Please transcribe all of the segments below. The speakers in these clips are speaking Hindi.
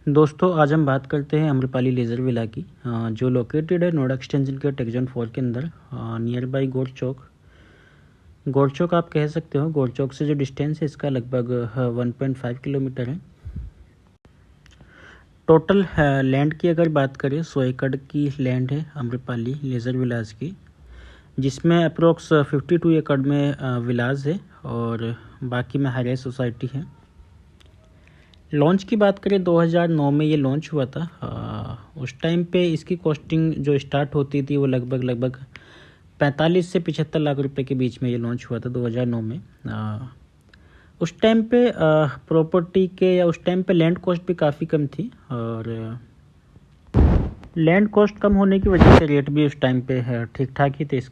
दोस्तों आज हम बात करते हैं अम्रपाली लेज़र विला की जो लोकेटेड है नोएडा एक्सटेंशन के टेक जोन 4 के अंदर नियर बाई गोड़ चौक आप कह सकते हो। गोड़ चौक से जो डिस्टेंस है इसका लगभग 1.5 किलोमीटर है। टोटल लैंड की अगर बात करें 100 एकड़ की लैंड है अम्रपाली लेज़र विलाज की, जिसमें अप्रोक्स 52 एकड़ में विलाज है और बाकी में हाईराइज सोसाइटी है। लॉन्च की बात करें 2009 में ये लॉन्च हुआ था। उस टाइम पे इसकी कॉस्टिंग जो स्टार्ट होती थी वो लगभग 45 से 75 लाख रुपए के बीच में ये लॉन्च हुआ था 2009 में। उस टाइम पे प्रॉपर्टी के या उस टाइम पे लैंड कॉस्ट भी काफ़ी कम थी और लैंड कॉस्ट कम होने की वजह से रेट भी उस टाइम पे ठीक ठाक ही थे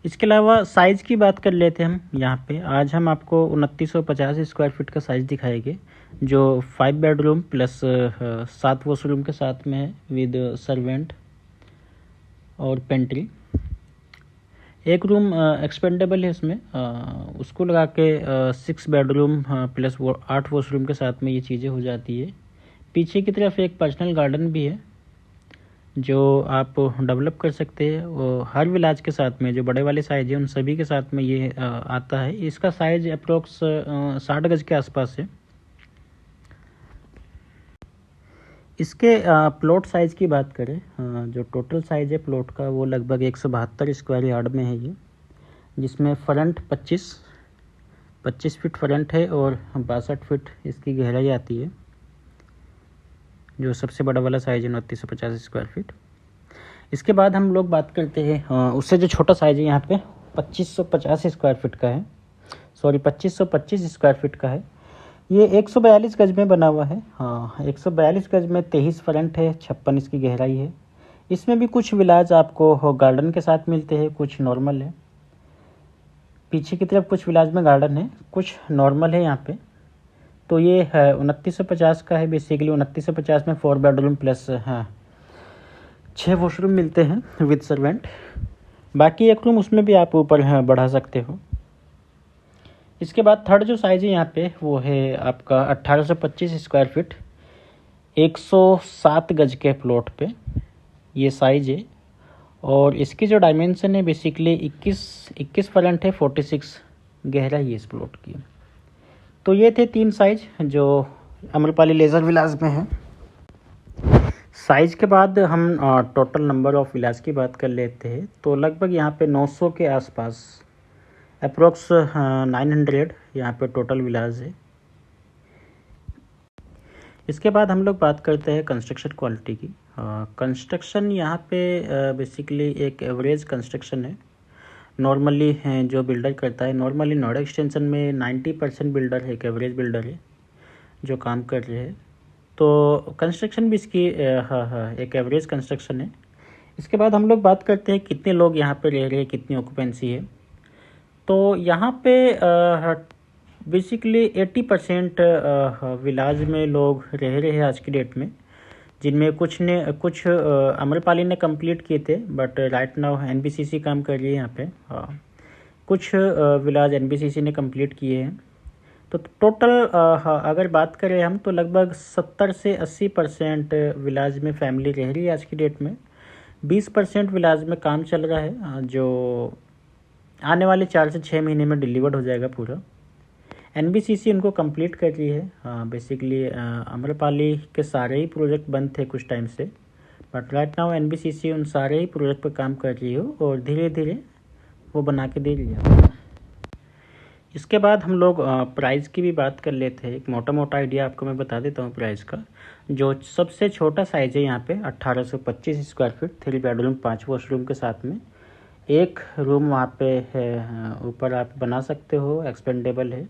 इसके अलावा साइज़ की बात कर लेते हैं हम यहाँ पे। आज हम आपको 2950 स्क्वायर फीट का साइज़ दिखाएंगे जो 5 बेडरूम प्लस 7 वॉशरूम के साथ में है विद सर्वेंट और पेंट्री। एक रूम एक्सपेंडेबल है इसमें, उसको लगा के 6 बेडरूम प्लस 8 वॉशरूम के साथ में ये चीज़ें हो जाती है। पीछे की तरफ एक पर्सनल गार्डन भी है जो आप डेवलप कर सकते हैं। वो हर विलाज के साथ में जो बड़े वाले साइज है उन सभी के साथ में ये आता है। इसका साइज अप्रोक्स 60 गज के आसपास है। इसके प्लॉट साइज़ की बात करें, जो टोटल साइज़ है प्लॉट का वो लगभग 172 स्क्वायर यार्ड में है ये, जिसमें फ्रंट 25 फीट फ्रंट है और 62 फीट इसकी गहराई आती है। जो सबसे बड़ा वाला साइज़ है 2950 स्क्वायर फीट। इसके बाद हम लोग बात करते हैं उससे जो छोटा साइज़ है यहाँ पे 2550 स्क्वायर फीट का है, 2525 स्क्वायर फीट का है। ये 142 गज में बना हुआ है। 142 गज में 23 फ्रंट है, 56 इसकी गहराई है। इसमें भी कुछ विलाज आपको गार्डन के साथ मिलते हैं, कुछ नॉर्मल है। पीछे की तरफ कुछ विलाज में गार्डन है, कुछ नॉर्मल है यहाँ पे। तो ये है 2950 का है। बेसिकली 2950 में 4 बेडरूम प्लस 6 वॉशरूम मिलते हैं विद सर्वेंट। बाकी एक रूम उसमें भी आप ऊपर बढ़ा सकते हो। इसके बाद थर्ड जो साइज़ है यहाँ पे वो है आपका 1825 स्क्वायर फीट, 107 गज के प्लॉट पे ये साइज़ है। और इसकी जो डायमेंशन है बेसिकली 21 फ्रंट है, 46 गहराई है इस प्लॉट की। तो ये थे 3 साइज जो अम्रपाली लेज़र विलाज में है। साइज़ के बाद हम टोटल नंबर ऑफ़ विलाज की बात कर लेते हैं। तो लगभग यहाँ पे 900 के आसपास अप्रोक्स 900 यहाँ पे टोटल विलाज है। इसके बाद हम लोग बात करते हैं कंस्ट्रक्शन क्वालिटी की। कंस्ट्रक्शन यहाँ पे बेसिकली एक एवरेज कंस्ट्रक्शन है। नॉर्मली जो बिल्डर करता है, नॉर्मली नोएडा एक्सटेंशन में 90% बिल्डर है, एक एवरेज बिल्डर है जो काम कर रहे हैं। तो कंस्ट्रक्शन भी इसकी एक एवरेज कंस्ट्रक्शन है। इसके बाद हम लोग बात करते हैं कितने लोग यहाँ पे रह रहे हैं, कितनी ऑक्यूपेंसी है। तो यहाँ पे बेसिकली 80% विलाज में लोग रह रहे हैं आज की डेट में, जिनमें कुछ अम्रपाली ने कंप्लीट किए थे बट राइट नाउ एनबीसीसी काम कर रही है यहाँ पे। कुछ विलाज एनबीसीसी ने कंप्लीट किए हैं। तो टोटल अगर बात करें हम तो लगभग 70 से 80% विलाज में फैमिली रह रही है आज की डेट में। 20% विलाज में काम चल रहा है जो आने वाले 4 से 6 महीने में डिलीवर्ड हो जाएगा पूरा। एनबीसीसी उनको कंप्लीट कर रही है। बेसिकली अम्रपाली के सारे ही प्रोजेक्ट बंद थे कुछ टाइम से, बट राइट नाउ एनबीसीसी उन सारे ही प्रोजेक्ट पर काम कर रही हो और धीरे धीरे वो बना के दे रही है। इसके बाद हम लोग प्राइस की भी बात कर लेते हैं। एक मोटा मोटा आइडिया आपको मैं बता देता हूँ प्राइस का। जो सबसे छोटा साइज़ है यहाँ पे 1825 स्क्वायर फीट, 3 बेडरूम 5 वॉशरूम के साथ में। एक रूम वहाँ पे है, ऊपर आप बना सकते हो, एक्सपेंडेबल है।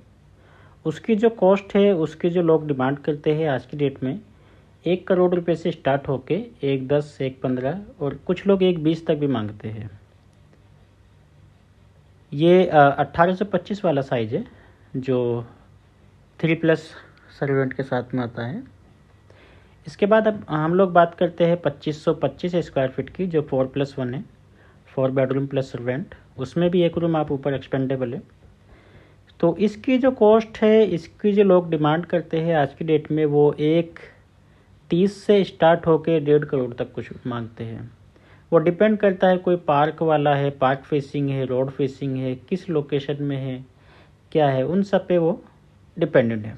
उसकी जो कॉस्ट है, उसकी जो लोग डिमांड करते हैं आज की डेट में 1 करोड़ रुपए से स्टार्ट होके 1,10, 1,15 और कुछ लोग 1,20 तक भी मांगते हैं। ये 1825 वाला साइज़ है जो 3+ सर्वेंट के साथ में आता है। इसके बाद अब हम लोग बात करते हैं 2525 स्क्वायर फीट की जो 4+1 है, 4 बेडरूम प्लस सर्वेंट। उसमें भी एक रूम आप ऊपर एक्सपेंडेबल है। तो इसकी जो कॉस्ट है, इसकी जो लोग डिमांड करते हैं आज की डेट में वो 1 30 से स्टार्ट होके 1.5 करोड़ तक कुछ मांगते हैं। वो डिपेंड करता है, कोई पार्क वाला है, पार्क फेसिंग है, रोड फेसिंग है, किस लोकेशन में है, क्या है, उन सब पे वो डिपेंडेंट है।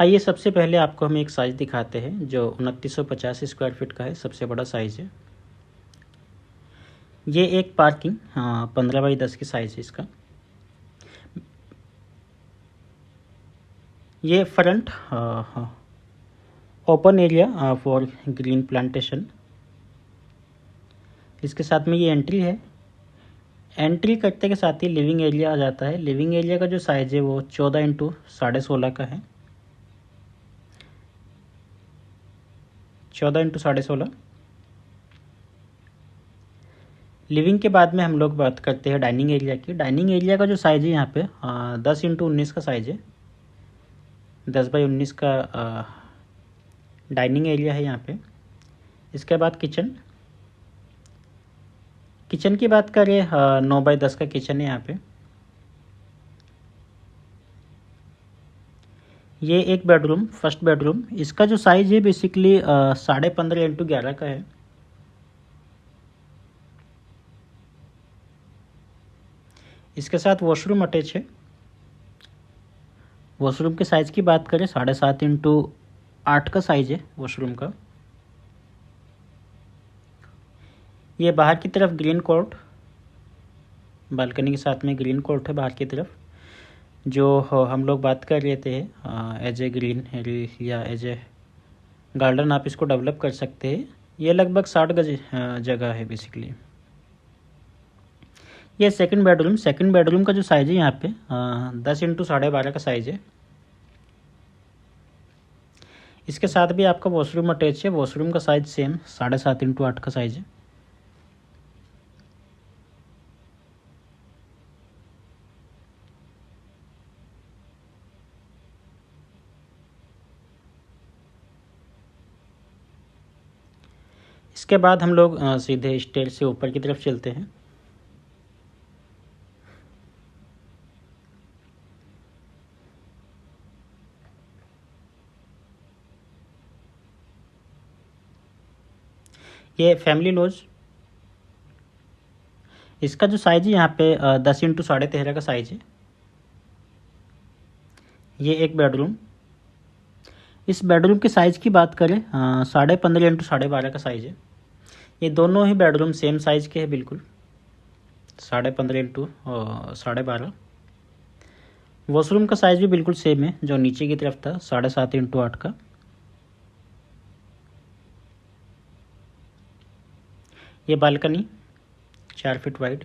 आइए सबसे पहले आपको हम एक साइज़ दिखाते हैं जो 2950 स्क्वायर फीट का है, सबसे बड़ा साइज़ है। ये एक पार्किंग 15x10 की साइज़ है इसका। ये front open area for green plantation. इसके साथ में ये एंट्री है। एंट्री करते के साथ ही लिविंग एरिया आ जाता है। लिविंग एरिया का जो साइज़ है वो 14x16.5 का है। 14x16.5। लिविंग के बाद में हम लोग बात करते हैं डाइनिंग एरिया की। डाइनिंग एरिया का जो साइज़ है यहाँ पे 10x19 का साइज़ है। 10x19 का डाइनिंग एरिया है यहाँ पे। इसके बाद किचन की बात करें 9x10 का किचन है यहाँ पे। ये एक बेडरूम, फर्स्ट बेडरूम। इसका जो साइज़ है बेसिकली 15.5x11 का है। इसके साथ वॉशरूम अटैच है। वॉशरूम के साइज़ की बात करें 7.5x8 का साइज़ है वॉशरूम का। ये बाहर की तरफ ग्रीन कोर्ट, बालकनी के साथ में ग्रीन कोर्ट है बाहर की तरफ, जो हम लोग बात कर रहे थे एज ए ग्रीन या एज ए गार्डन आप इसको डेवलप कर सकते हैं। ये लगभग 60 गज जगह है बेसिकली। ये सेकंड बेडरूम का जो साइज़ है यहाँ पे 10x12.5 का साइज़ है। इसके साथ भी आपका वॉशरूम अटैच है। वॉशरूम का साइज़ सेम 7.5x8 का साइज़ है। इसके बाद हम लोग सीधे स्टेयर से ऊपर की तरफ चलते हैं। ये फैमिली लॉज। इसका जो साइज़ है यहाँ पे 10x13.5 का साइज़ है। ये एक बेडरूम। इस बेडरूम के साइज़ की बात करें 15.5x12.5 का साइज़ है। ये दोनों ही बेडरूम सेम साइज़ के हैं बिल्कुल, 15.5x12.5। वॉशरूम का साइज़ भी बिल्कुल सेम है जो नीचे की तरफ था, 7.5x8 का। ये बालकनी 4 फीट वाइड।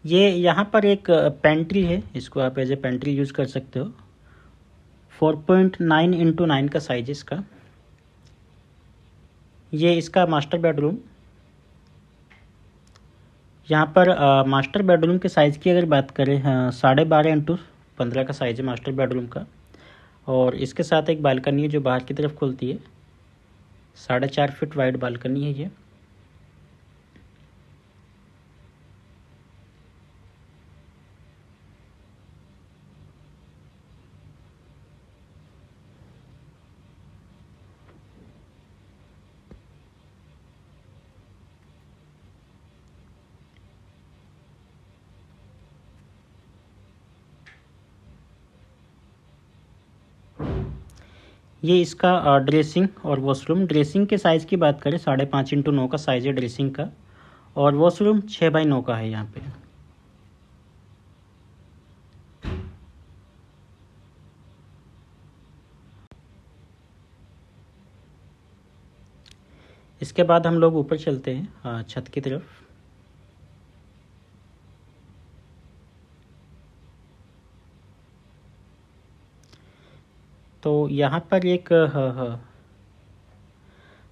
ये यहाँ पर एक पेंट्री है, इसको आप एज ए पेंट्री यूज़ कर सकते हो। 4.9x9 का साइज है इसका। ये इसका मास्टर बेडरूम। यहाँ पर मास्टर बेडरूम के साइज़ की अगर बात करें 12.5x15 का साइज़ है मास्टर बेडरूम का। और इसके साथ एक बालकनी है जो बाहर की तरफ खुलती है। 4.5 फीट वाइड बालकनी है ये। ये इसका ड्रेसिंग और वॉशरूम। ड्रेसिंग के साइज़ की बात करें 5.5x9 का साइज़ है ड्रेसिंग का। और वॉशरूम 6x9 का है यहाँ पे। इसके बाद हम लोग ऊपर चलते हैं छत की तरफ। तो यहाँ पर एक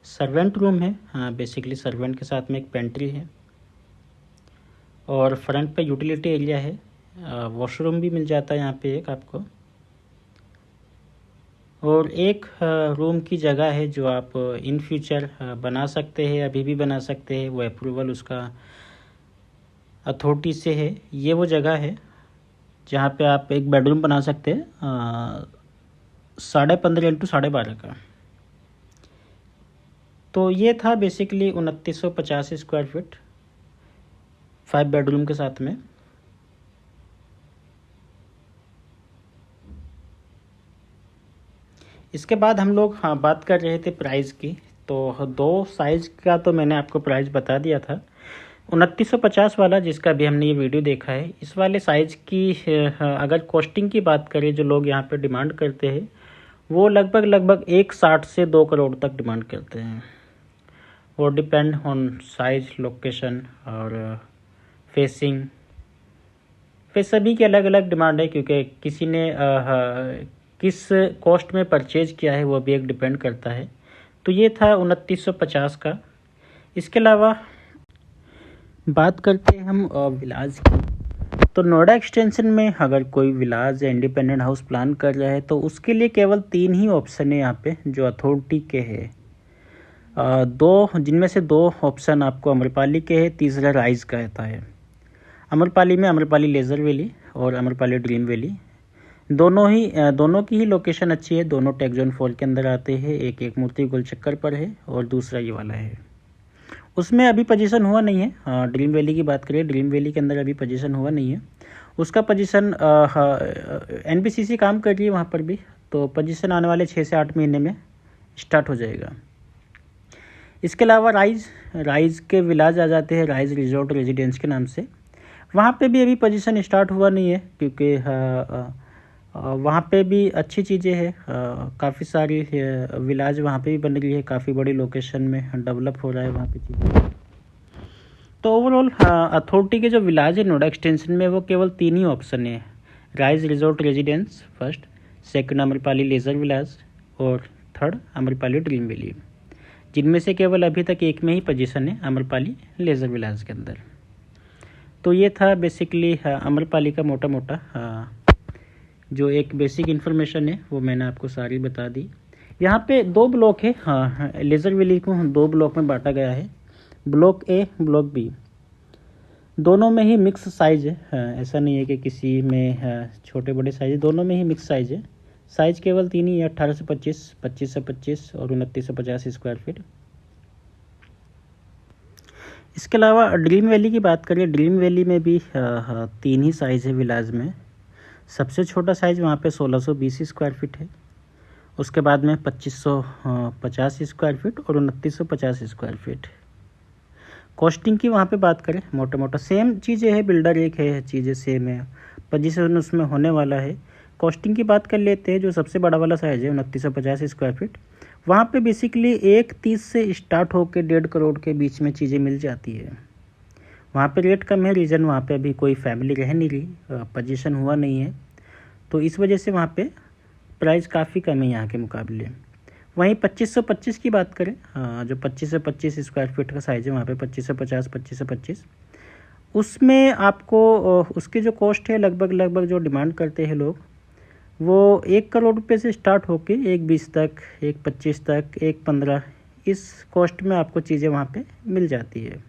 सर्वेंट रूम है। बेसिकली सर्वेंट के साथ में एक पेंट्री है। और फ्रंट पे यूटिलिटी एरिया है वॉशरूम भी मिल जाता है यहाँ पे एक आपको, और एक रूम की जगह है जो आप इन फ्यूचर बना सकते हैं, अभी भी बना सकते हैं, वो अप्रूवल उसका अथॉरिटी से है। ये वो जगह है जहाँ पे आप एक बेडरूम बना सकते हैं 15.5 इंटू 12.5 का। तो ये था बेसिकली 2950 स्क्वायर फीट 5 बेडरूम के साथ में। इसके बाद हम लोग बात कर रहे थे प्राइस की। तो 2 साइज़ का तो मैंने आपको प्राइस बता दिया था। 2950 वाला जिसका भी हमने ये वीडियो देखा है, इस वाले साइज़ की अगर कॉस्टिंग की बात करें, जो लोग यहाँ पे डिमांड करते हैं वो लगभग 1.60 से 2 करोड़ तक डिमांड करते हैं। वो डिपेंड ऑन साइज़, लोकेशन और फेसिंग पे सभी की अलग अलग डिमांड है, क्योंकि किसी ने किस कॉस्ट में परचेज किया है वो भी एक डिपेंड करता है। तो ये था 2950 का। इसके अलावा बात करते हैं हम विलाज की। तो नोएडा एक्सटेंशन में अगर कोई विलाज या इंडिपेंडेंट हाउस प्लान कर रहा है तो उसके लिए केवल 3 ही ऑप्शन है यहाँ पे जो अथॉरिटी के है। 2 जिनमें से 2 ऑप्शन आपको अम्रपाली के है, तीसरा राइज का रहता है। अम्रपाली में अम्रपाली लेज़र वैली और अम्रपाली ड्रीम वैली, दोनों की ही लोकेशन अच्छी है। दोनों टेक जोन 4 के अंदर आते हैं। एक मूर्ति गोल चक्कर पर है और दूसरा ये वाला है। उसमें अभी पोजीशन हुआ नहीं है। ड्रीम वैली की बात करें, ड्रीम वैली के अंदर अभी पोजीशन हुआ नहीं है। उसका पोजीशन NBCC काम कर रही है वहाँ पर भी, तो पोजीशन आने वाले 6 से 8 महीने में स्टार्ट हो जाएगा। इसके अलावा राइज के विलाज आ जाते हैं, राइज रिजॉर्ट रेजिडेंस के नाम से। वहाँ पे भी अभी पोजीशन स्टार्ट हुआ नहीं है, क्योंकि वहाँ पे भी अच्छी चीज़ें हैं। काफ़ी सारी विलाज वहाँ पे भी बन रही है, काफ़ी बड़ी लोकेशन में डेवलप हो रहा है वहाँ पे चीज़ें। तो ओवरऑल अथॉरिटी के जो विलाज है नोएडा एक्सटेंशन में वो केवल 3 ही ऑप्शन है। Rise resort residence first, second Amrapali leisure villas और थर्ड अम्रपाली ड्रीम वैली, जिनमें से केवल अभी तक एक में ही पोजीशन है, अम्रपाली लेज़र विलाज के अंदर। तो ये था बेसिकली अम्रपाली का मोटा मोटा जो एक बेसिक इन्फॉर्मेशन है वो मैंने आपको सारी बता दी। यहाँ पे 2 ब्लॉक है। लेज़र वैली को 2 ब्लॉक में बांटा गया है, ब्लॉक A, ब्लॉक B। दोनों में ही मिक्स साइज़ है। ऐसा नहीं है कि किसी में छोटे बड़े साइज़ है, दोनों में ही मिक्स साइज़ है। साइज़ केवल 3 ही है, 18 से 25, 25 से 25 और 29 से 50 स्क्वायर फीट। इसके अलावा ड्रीम वैली की बात करें, ड्रीम वैली में भी 3 ही साइज़ है विलाज में। सबसे छोटा साइज़ वहाँ पे 1620 स्क्वायर फीट है। उसके बाद में 2550 स्क्वायर फीट और 2950 स्क्वायर फीट। कॉस्टिंग की वहाँ पे बात करें, मोटा मोटा सेम चीज़ें है, बिल्डर एक है, चीज़ें सेम है, पोजीशन उसमें होने वाला है। कॉस्टिंग की बात कर लेते हैं। जो सबसे बड़ा वाला साइज़ है 2950 स्क्वायर फीट, वहाँ पे बेसिकली 1.30 से स्टार्ट होकर 1.5 करोड़ के बीच में चीज़ें मिल जाती है। वहाँ पे रेट कम है, रीज़न वहाँ पे अभी कोई फैमिली रह नहीं रही, पोजीशन हुआ नहीं है, तो इस वजह से वहाँ पे प्राइस काफ़ी कम है यहाँ के मुकाबले। वहीं 2525 की बात करें, जो 25 से 25 स्क्वायर फीट का साइज़ है वहाँ पे 25 से 50, 25 से 25, उसमें आपको उसकी जो कॉस्ट है लगभग जो डिमांड करते हैं लोग, वो 1 करोड़ रुपये से स्टार्ट होके 1.20 तक, 1.25 तक, 1.15, इस कॉस्ट में आपको चीज़ें वहाँ पे मिल जाती है।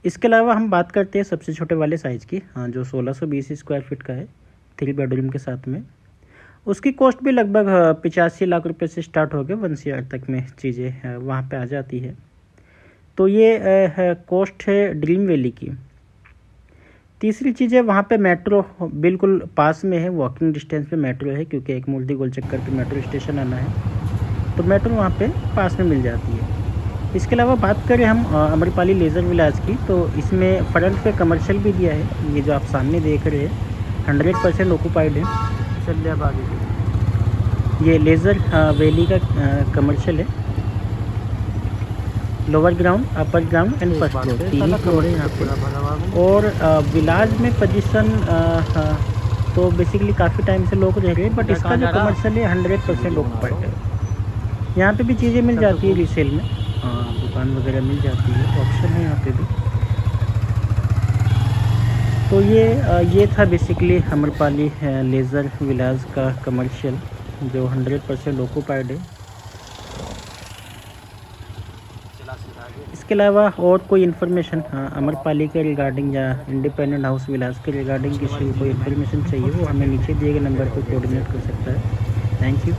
इसके अलावा हम बात करते हैं सबसे छोटे वाले साइज़ की, जो 1620 स्क्वायर फीट का है, 3 बेडरूम के साथ में। उसकी कॉस्ट भी लगभग 85 लाख रुपए से स्टार्ट हो गए 1 CR तक में चीज़ें वहाँ पे आ जाती है। तो ये कॉस्ट है ड्रीम वैली की। तीसरी चीज़ है वहाँ पे मेट्रो बिल्कुल पास में है, वॉकिंग डिस्टेंस पे मेट्रो है, क्योंकि एक मूर्ति गोल चक्कर पे मेट्रो स्टेशन आना है, तो मेट्रो वहाँ पे पास में मिल जाती है। इसके अलावा बात करें हम अम्रपाली लेज़र विलाज की, तो इसमें फ्रंट पे कमर्शियल भी दिया है। ये जो आप सामने देख रहे हैं 100% ऑक्यूपाइड है। चलिए अब आगे, ये लेज़र वैली का कमर्शियल है। Lower ground, upper ground and first floor, 3 he floor है यहाँ पे। और विलाज में पोजीशन तो बेसिकली काफ़ी टाइम से लोग रह रहे हैं, बट इसका जो कमर्शियल है 100% ऑक्यूपाइड है। यहाँ पे भी चीज़ें मिल जाती है रीसेल में, दुकान वगैरह मिल जाती है, ऑप्शन है यहाँ पे भी। तो ये था बेसिकली अम्रपाली लेज़र विलाज का कमर्शियल जो 100% ऑक्यूपाइड है। इसके अलावा और कोई इन्फॉर्मेशन अम्रपाली के रिगार्डिंग या इंडिपेंडेंट हाउस विलास के रिगार्डिंग किसी को कोई इन्फॉर्मेशन चाहिए वो हमें नीचे दिए गए नंबर पर कोऑर्डिनेट कर सकता है। Thank you.